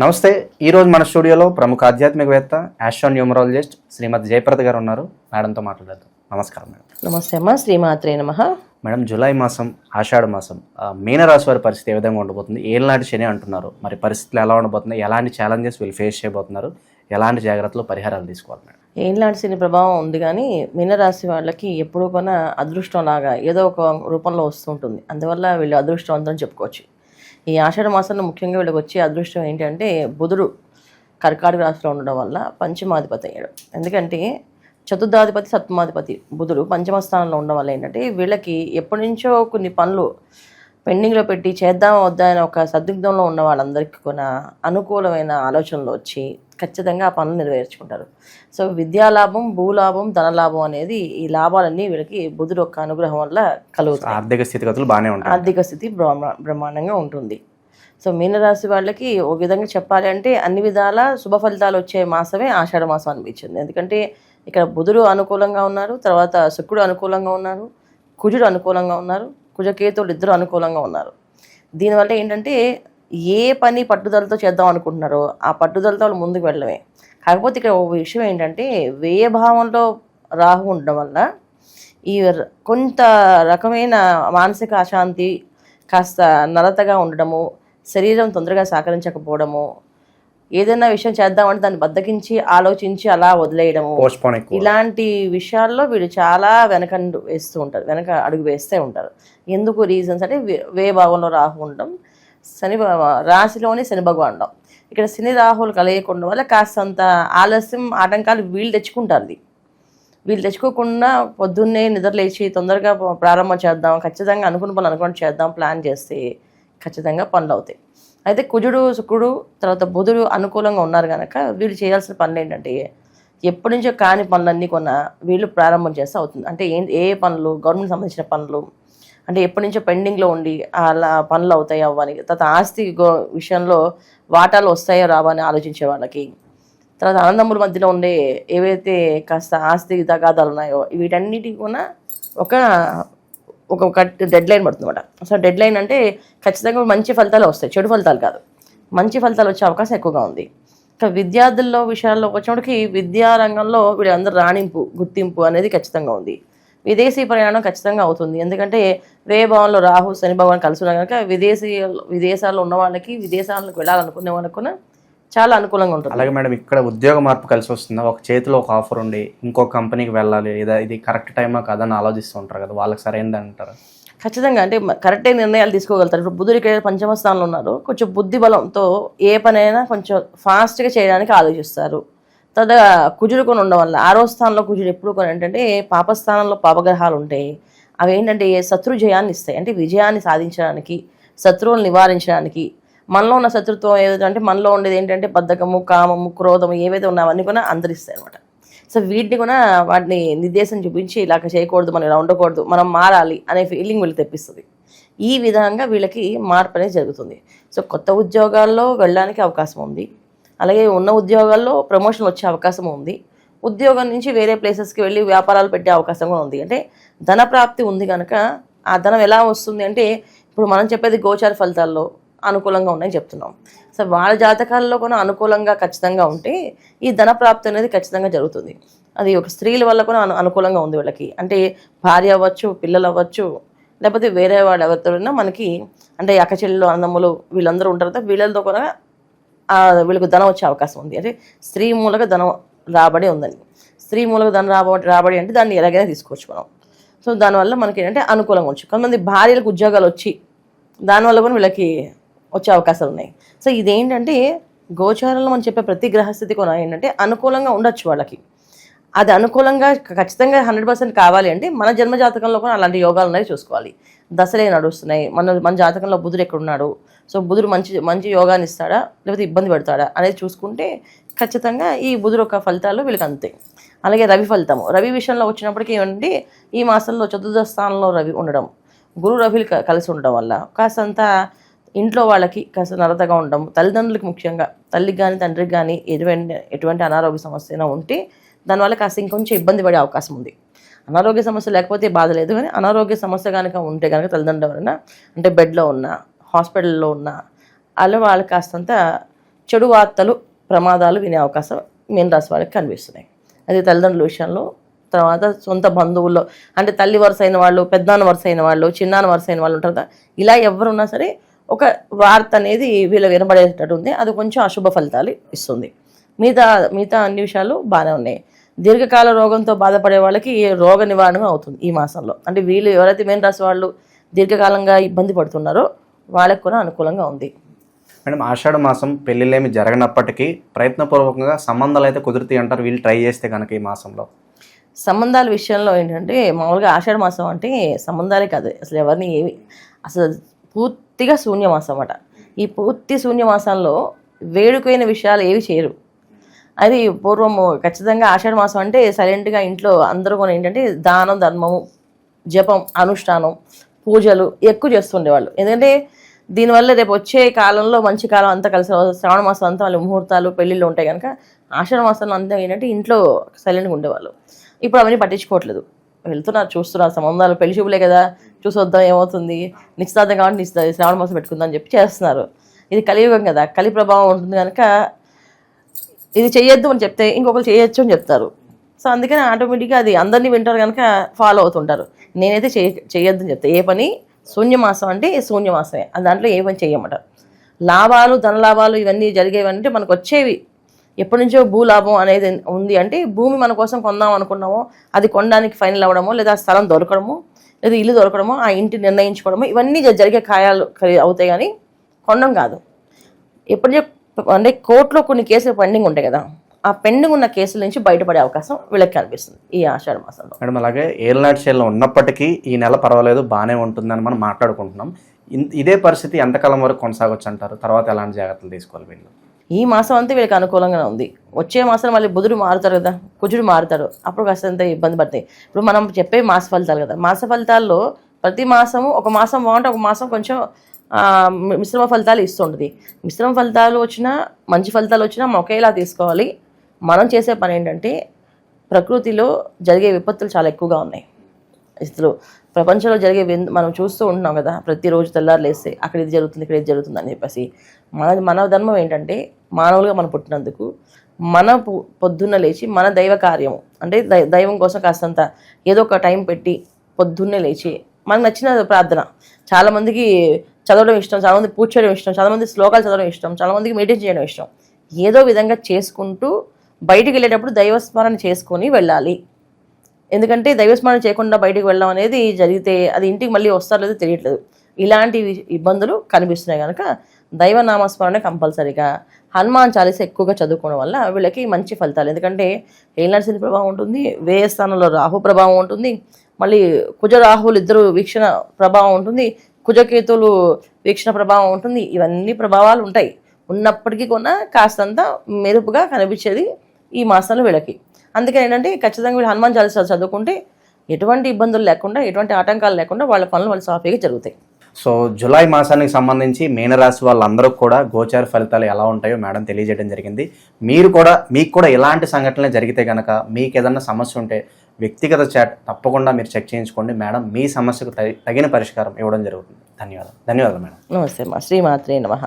నమస్తే. ఈరోజు మన స్టూడియోలో ప్రముఖ ఆధ్యాత్మికవేత్త న్యూమరాలజిస్ట్ శ్రీమతి జయప్రద గారు ఉన్నారు. మేడంతో మాట్లాడదాం. నమస్కారం మేడం. నమస్తే అమ్మా, శ్రీమాత్రే నమః. మేడం, జూలై మాసం, ఆషాఢ మాసం, మీనరాశి వారి పరిస్థితి ఏ విధంగా ఉండబోతుంది? ఏళ్ళనాటి శని అంటున్నారు, మరి పరిస్థితులు ఎలా ఉండబోతున్నాయి? ఎలాంటి ఛాలెంజెస్ వీళ్ళు ఫేస్ చేయబోతున్నారు? ఎలాంటి జాగ్రత్తలు, పరిహారాలు తీసుకోవాలి మేడం? ఏళ్ళనాటి శని ప్రభావం ఉంది, కానీ మీనరాశి వాళ్ళకి ఎప్పుడూ కొన్నా అదృష్టం లాగా ఏదో ఒక రూపంలో వస్తుంటుంది. అందువల్ల వీళ్ళు అదృష్టవంతం చెప్పుకోవచ్చు. ఈ ఆషాఢ మాసంలో ముఖ్యంగా వీళ్ళకి వచ్చే అదృష్టం ఏంటంటే బుధుడు కర్కాటక రాశిలో ఉండడం వల్ల పంచమాధిపతి అయ్యాడు. ఎందుకంటే చతుర్థాధిపతి సప్తమాధిపతి బుధుడు పంచమ స్థానంలో ఉండడం వల్ల ఏంటంటే వీళ్ళకి ఎప్పటి నుంచో కొన్ని పనులు పెండింగ్లో పెట్టి చేద్దాం వద్దా అని ఒక సందిగ్ధంలో ఉన్న వాళ్ళందరికీ కూడా అనుకూలమైన ఆలోచనలు వచ్చి ఖచ్చితంగా ఆ పనులు నెరవేర్చుకుంటారు. సో విద్యాలాభం, భూలాభం, ధనలాభం అనేది ఈ లాభాలన్నీ వీళ్ళకి బుధుడు యొక్క అనుగ్రహం వల్ల కలుగుతాయి. ఆర్థిక స్థితిగతులు బాగానే ఉంటాయి. ఆర్థిక స్థితి బ్రహ్మాండంగా ఉంటుంది. సో మీనరాశి వాళ్ళకి ఒక విధంగా చెప్పాలి అంటే అన్ని విధాల శుభ ఫలితాలు వచ్చే మాసమే ఆషాఢ మాసం అనిపించింది. ఎందుకంటే ఇక్కడ బుధుడు అనుకూలంగా ఉన్నారు, తర్వాత శుక్రుడు అనుకూలంగా ఉన్నారు, కుజుడు అనుకూలంగా ఉన్నారు, కుజకేతువులు ఇద్దరు అనుకూలంగా ఉన్నారు. దీనివల్ల ఏంటంటే ఏ పని పట్టుదలతో చేద్దాం అనుకుంటున్నారో ఆ పట్టుదలతో వాళ్ళు ముందుకు వెళ్ళడమే. కాకపోతే ఇక్కడ ఒక విషయం ఏంటంటే వ్యయభావంలో రాహు ఉండడం వల్ల ఈ కొంత రకమైన మానసిక అశాంతి, కాస్త నలతగా ఉండడము, శరీరం తొందరగా సహకరించకపోవడము, ఏదైనా విషయం చేద్దామంటే దాన్ని బద్దకించి ఆలోచించి అలా వదిలేయడము, ఇలాంటి విషయాల్లో వీళ్ళు చాలా వెనక అడుగు వేస్తూ ఉంటారు. ఎందుకు రీజన్స్ అంటే వ్యయభావంలో రాహు ఉండడం, రాశిలోని శని భగవానుడు. ఇక్కడ శని రాహులు కలగకుండా వల్ల కాస్తంత ఆలస్యం, ఆటంకాలు వీళ్ళు తెచ్చుకుంటారు. వీళ్ళు తెచ్చుకోకుండా పొద్దున్నే నిద్రలేచి తొందరగా ప్రారంభం చేద్దాం, ఖచ్చితంగా అనుకున్న పనులు అనుకుని చేద్దాం ప్లాన్ చేస్తే ఖచ్చితంగా పనులు అవుతాయి. అయితే కుజుడు, శుక్రుడు, తర్వాత బుధుడు అనుకూలంగా ఉన్నారు కనుక వీళ్ళు చేయాల్సిన పనులు ఏంటంటే ఎప్పటి నుంచో కాని పనులన్నీ కొన్నా వీళ్ళు ప్రారంభం చేస్తే అవుతుంది. అంటే ఏ పనులు, గవర్నమెంట్ సంబంధించిన పనులు, అంటే ఎప్పటి నుంచో పెండింగ్లో ఉండి అలా పనులు అవుతాయి అవ్వని, తర్వాత ఆస్తి విషయంలో వాటాలు వస్తాయో రావని ఆలోచించే వాళ్ళకి, తర్వాత అన్నదమ్ముల మధ్యలో ఉండే ఏవైతే కాస్త ఆస్తి తగాదాలు ఉన్నాయో వీటన్నిటికి కూడా ఒక డెడ్ లైన్ పడుతుంది అన్నమాట. సో డెడ్ లైన్ అంటే ఖచ్చితంగా మంచి ఫలితాలు వస్తాయి, చెడు ఫలితాలు కాదు, మంచి ఫలితాలు వచ్చే అవకాశం ఎక్కువగా ఉంది. ఇంకా విద్యార్థుల్లో విషయాల్లో వచ్చినప్పటికీ విద్యా రంగంలో వీళ్ళందరూ రాణింపు, గుర్తింపు అనేది ఖచ్చితంగా ఉంది. విదేశీ ప్రయాణం ఖచ్చితంగా అవుతుంది. ఎందుకంటే వ్యయభావంలో రాహు, శని భగవాన్ కలిసి ఉన్నారు కనుక విదేశాల్లో ఉన్న వాళ్ళకి, విదేశాలకు వెళ్ళాలనుకునే వాళ్ళకు కూడా చాలా అనుకూలంగా ఉంటుంది. అలాగే మేడం, ఇక్కడ ఉద్యోగ మార్పు కలిసి వస్తుందా? ఒక చేతిలో ఒక ఆఫర్ ఉండి ఇంకో కంపెనీకి వెళ్ళాలి, లేదా ఇది కరెక్ట్ టైమా కాదని ఆలోచిస్తూ ఉంటారు కదా, వాళ్ళకి సరైనది అంటారా? ఖచ్చితంగా, అంటే కరెక్టే నిర్ణయాలు తీసుకోగలుగుతారు. ఇప్పుడు బుధుడికి పంచమ స్థానంలో ఉన్నారు, కొంచెం బుద్ధి బలంతో ఏ పనైనా కొంచెం ఫాస్ట్గా చేయడానికి ఆలోచిస్తారు. తర్వాత కుజుడు కొని ఉండడం వల్ల 6వ స్థానంలో కుజుడు ఎప్పుడు కొని ఏంటంటే పాపస్థానంలో పాపగ్రహాలు ఉంటాయి. అవి ఏంటంటే శత్రు జయాన్ని ఇస్తాయి. అంటే విజయాన్ని సాధించడానికి, శత్రువులు నివారించడానికి. మనలో ఉన్న శత్రుత్వం ఏదంటే మనలో ఉండేది ఏంటంటే బద్ధకము, కామము, క్రోధము ఏవైతే ఉన్నాయో అవన్నీ కూడా అంతరిస్తాయి అనమాట. సో వీటిని కూడా వాటిని నిర్దేశం చూపించి ఇలా చేయకూడదు, మనం ఇలా ఉండకూడదు, మనం మారాలి అనే ఫీలింగ్ వీళ్ళు తెప్పిస్తుంది. ఈ విధంగా వీళ్ళకి మార్పు అనేది జరుగుతుంది. సో కొత్త ఉద్యోగాల్లో వెళ్ళడానికి అవకాశం ఉంది. అలాగే ఉన్న ఉద్యోగాల్లో ప్రమోషన్ వచ్చే అవకాశం ఉంది. ఉద్యోగం నుంచి వేరే ప్లేసెస్కి వెళ్ళి వ్యాపారాలు పెట్టే అవకాశం కూడా ఉంది. అంటే ధన ప్రాప్తి ఉంది కనుక ఆ ధనం ఎలా వస్తుంది అంటే ఇప్పుడు మనం చెప్పేది గోచార ఫలితాల్లో అనుకూలంగా ఉన్నాయని చెప్తున్నాం. సో వాళ్ళ జాతకాల్లో కూడా అనుకూలంగా ఖచ్చితంగా ఉంటే ఈ ధన ప్రాప్తి అనేది ఖచ్చితంగా జరుగుతుంది. అది ఒక స్త్రీల వల్ల కూడా అనుకూలంగా ఉంది వీళ్ళకి. అంటే భార్య అవ్వచ్చు, పిల్లలు అవ్వచ్చు, లేకపోతే వేరే వాళ్ళు ఎవరితోనైనా మనకి, అంటే అక్కచెల్లెలు, అన్నదమ్ములు వీళ్ళందరూ ఉంటారు కదా, వీళ్ళతో కూడా వీళ్ళకి ధనం వచ్చే అవకాశం ఉంది. అంటే స్త్రీ మూలక ధనం రాబడి ఉందని. స్త్రీ మూలక ధనం రాబడి అంటే దాన్ని ఎలాగైనా తీసుకోవచ్చు మనం. సో దానివల్ల మనకి ఏంటంటే అనుకూలంగా వచ్చు. కొంతమంది భార్యలకు ఉద్యోగాలు వచ్చి దానివల్ల కూడా వీళ్ళకి వచ్చే అవకాశాలు ఉన్నాయి. సో ఇదేంటంటే గోచారంలో మనం చెప్పే ప్రతి గ్రహస్థితి కూడా ఏంటంటే అనుకూలంగా ఉండొచ్చు వాళ్ళకి. అది అనుకూలంగా ఖచ్చితంగా 100% కావాలి అంటే మన జన్మజాతకంలో కూడా అలాంటి యోగాలు ఉన్నాయి చూసుకోవాలి. దశలే నడుస్తున్నాయి, మన జాతకంలో బుధుడు ఎక్కడున్నాడు, సో బుధుడు మంచి యోగాన్ని ఇస్తాడా లేకపోతే ఇబ్బంది పెడతాడా అనేది చూసుకుంటే ఖచ్చితంగా ఈ బుధుడు యొక్క ఫలితాలు వీళ్ళకి అంతే. అలాగే రవి ఫలితము, రవి విషయంలో వచ్చినప్పటికీ ఏమంటే ఈ మాసంలో చతుర్థ స్థానంలో రవి ఉండడం, గురు రవిలు కలిసి ఉండడం వల్ల కాస్తంత ఇంట్లో వాళ్ళకి కాస్త నరతగా ఉండడం, తల్లిదండ్రులకి ముఖ్యంగా తల్లికి కానీ తండ్రికి కానీ ఎటువంటి అనారోగ్య సమస్య అయినా ఉంటే దానివల్ల కాస్త ఇంకొంచెం ఇబ్బంది పడే అవకాశం ఉంది. అనారోగ్య సమస్య లేకపోతే బాధ లేదు, కానీ అనారోగ్య సమస్య కనుక ఉంటే కనుక తల్లిదండ్రులు ఎవరైనా అంటే బెడ్లో ఉన్న, హాస్పిటల్లో ఉన్న అలా వాళ్ళకి కాస్తంత చెడు వార్తలు ప్రమాదాలు వినే అవకాశం మీన రాశి వారికి కనిపిస్తున్నాయి. అది తల్లిదండ్రుల విషయంలో, తర్వాత సొంత బంధువుల్లో, అంటే తల్లి వరుస అయిన వాళ్ళు, పెద్దనాన్న వరుస అయిన వాళ్ళు, చిన్నాన్న వరుస అయిన వాళ్ళు ఉంటారు కదా, ఇలా ఎవరున్నా సరే ఒక వార్త అనేది వీళ్ళు వినబడేటట్టు ఉంది. అది కొంచెం అశుభ ఫలితాలు ఇస్తుంది. మిగతా అన్ని విషయాలు బాగానే ఉన్నాయి. దీర్ఘకాల రోగంతో బాధపడే వాళ్ళకి రోగ నివారణ అవుతుంది ఈ మాసంలో. అంటే వీళ్ళు ఎవరైతే మీన రాశి వాళ్ళు దీర్ఘకాలంగా ఇబ్బంది పడుతున్నారో వాళ్ళకి కూడా అనుకూలంగా ఉంది. మేడం, ఆషాఢ మాసం పెళ్ళిళ్ళేమి జరగనప్పటికీ ప్రయత్నపూర్వకంగా సంబంధాలు అయితే కుదురుతాయి అంటారు వీళ్ళు ట్రై చేస్తే కనుక ఈ మాసంలో? సంబంధాల విషయంలో ఏంటంటే మామూలుగా ఆషాఢ మాసం అంటే సంబంధాలే కాదు, అసలు ఎవరిని అసలు పూర్తిగా శూన్యమాసం అన్నమాట. ఈ పూర్తి శూన్యమాసంలో వేడుకైన విషయాలు ఏవి చేయరు. అది పూర్వము ఖచ్చితంగా ఆషాఢ మాసం అంటే సైలెంట్గా ఇంట్లో అందరూ కూడా ఏంటంటే దానం, ధర్మము, జపం, అనుష్ఠానం, పూజలు ఎక్కువ చేస్తుండేవాళ్ళు. ఎందుకంటే దీనివల్ల రేపు వచ్చే కాలంలో మంచి కాలం అంతా కలిసి శ్రావణ మాసం అంతా వాళ్ళ ముహూర్తాలు పెళ్ళిళ్ళు ఉంటాయి కనుక ఆషాఢ మాసంలో అంతా ఏంటంటే ఇంట్లో సైలెంట్గా ఉండేవాళ్ళు. ఇప్పుడు అవన్నీ పట్టించుకోవట్లేదు. వెళ్తున్నారు, చూస్తున్నారు, సంబంధాలు పెళ్లి చూపులే కదా, చూసొద్దాం ఏమవుతుంది, నిశ్చితార్థం కాబట్టి నిశ్చితార్థం శ్రావణ మాసం పెట్టుకుందాం అని చెప్పి చేస్తున్నారు. ఇది కలియుగం కదా, కలి ప్రభావం ఉంటుంది కనుక ఇది చేయొద్దు అని చెప్తే ఇంకొకరు చేయొచ్చు అని చెప్తారు. సో అందుకని ఆటోమేటిక్గా అది అందరినీ వింటారు కనుక ఫాలో అవుతుంటారు. నేనైతే చేయొద్దు అని చెప్తే, ఏ పని శూన్యమాసం అంటే శూన్యమాసమే, దాంట్లో ఏ పని చేయమంట. లాభాలు, ధనలాభాలు ఇవన్నీ జరిగేవంటే మనకు వచ్చేవి ఎప్పటి నుంచో భూలాభం అనేది ఉంది. అంటే భూమి మన కోసం కొందాం అనుకున్నామో అది కొనడానికి ఫైనల్ అవ్వడమో, లేదా స్థలం దొరకడమో, లేదా ఇల్లు దొరకడమో, ఆ ఇంటి నిర్ణయించుకోవడమో, ఇవన్నీ జరిగే ఖాయాలు అవుతాయి కానీ కొనడం కాదు. ఎప్పటి అంటే కోర్టులో కొన్ని కేసులు పెండింగ్ ఉంటాయి కదా, ఆ పెండింగ్ ఉన్న కేసుల నుంచి బయటపడే అవకాశం వీళ్ళకి కనిపిస్తుంది ఈ ఆషాఢ మాసంలో. మేడం, అలాగే ఏళ్ళనాటి శైలిలో ఉన్నప్పటికీ ఈ నెల పర్వాలేదు బాగానే ఉంటుందని మనం మాట్లాడుకుంటున్నాం. ఇదే పరిస్థితి ఎంతకాలం వరకు కొనసాగొచ్చు అంటారు? తర్వాత ఎలాంటి జాగ్రత్తలు తీసుకోవాలి వీళ్ళు? ఈ మాసం అంతా వీళ్ళకి అనుకూలంగానే ఉంది. వచ్చే మాసం మళ్ళీ బుధుడు మారుతారు కదా, కుజుడు మారుతాడు, అప్పుడు కాస్తంత ఇబ్బంది పడతాయి. ఇప్పుడు మనం చెప్పే మాస ఫలితాలు కదా, మాస ఫలితాల్లో ప్రతి మాసము ఒక మాసం బాగుంటే ఒక మాసం కొంచెం మిశ్రమ ఫలితాలు ఇస్తుంటుంది. మిశ్రమ ఫలితాలు వచ్చినా మంచి ఫలితాలు వచ్చినా మనం ఒకేలా తీసుకోవాలి. మనం చేసే పని ఏంటంటే ప్రకృతిలో జరిగే విపత్తులు చాలా ఎక్కువగా ఉన్నాయి. అసలు ప్రపంచంలో జరిగే మనం చూస్తూ ఉంటున్నాం కదా, ప్రతిరోజు తెల్లారులేస్తే అక్కడ ఇది జరుగుతుంది, ఇక్కడ ఇది జరుగుతుంది అని చెప్పేసి మన ధర్మం ఏంటంటే మానవులుగా మనం పుట్టినందుకు మన పొద్దున్న లేచి మన దైవ కార్యము అంటే దైవం కోసం కాస్తంత ఏదో ఒక టైం పెట్టి పొద్దున్నే లేచి మనకు నచ్చిన ప్రార్థన, చాలామందికి చదవడం ఇష్టం, చాలామంది పూజ చేయడం ఇష్టం, చాలామంది శ్లోకాలు చదవడం ఇష్టం, చాలామందికి మెడిటేషన్ చేయడం ఇష్టం. ఏదో విధంగా చేసుకుంటూ బయటికి వెళ్ళేటప్పుడు దైవస్మరణ చేసుకొని వెళ్ళాలి. ఎందుకంటే దైవస్మరణ చేయకుండా బయటికి వెళ్ళడం అనేది జరిగితే అది ఇంటికి మళ్ళీ వస్తారో లేదో తెలియట్లేదు. ఇలాంటి ఇబ్బందులు కనిపిస్తున్నాయి కనుక దైవనామస్మరణ కంపల్సరీగా, హనుమాన్ చాలీస ఎక్కువగా చదువుకోవడం వల్ల వీళ్ళకి మంచి ఫలితాలు. ఎందుకంటే ఏలినాటి శని ప్రభావం ఉంటుంది, వ్యయ స్థానంలో రాహు ప్రభావం ఉంటుంది, మళ్ళీ కుజ రాహువులు ఇద్దరు వీక్షణ ప్రభావం ఉంటుంది, కుజకేతువులు వీక్షణ ప్రభావం ఉంటుంది. ఇవన్నీ ప్రభావాలు ఉంటాయి. ఉన్నప్పటికీ కూడా కాస్తంత మెరుపుగా కనిపించేది ఈ మాసంలో వీళ్ళకి. అందుకని ఏంటంటే ఖచ్చితంగా వీళ్ళు హనుమాన్ చాలీసా చదువుకుంటే ఎటువంటి ఇబ్బందులు లేకుండా, ఎటువంటి ఆటంకాలు లేకుండా వాళ్ళ పనులు వాళ్ళు సాఫీగా జరుగుతాయి. సో జూలై మాసానికి సంబంధించి మీనరాశి వాళ్ళందరూ కూడా గోచార ఫలితాలు ఎలా ఉంటాయో మేడం తెలియజేయడం జరిగింది. మీకు కూడా ఇలాంటి సంఘటనలు జరిగితే కనుక మీకు ఏదన్నా సమస్య ఉంటే వ్యక్తిగత చాట్ తప్పకుండా మీరు చెక్ చేయించుకోండి. మేడం మీ సమస్యకు తగిన పరిష్కారం ఇవ్వడం జరుగుతుంది. ధన్యవాదాలు మేడం. నమస్తే మా శ్రీమాత్రే నమః.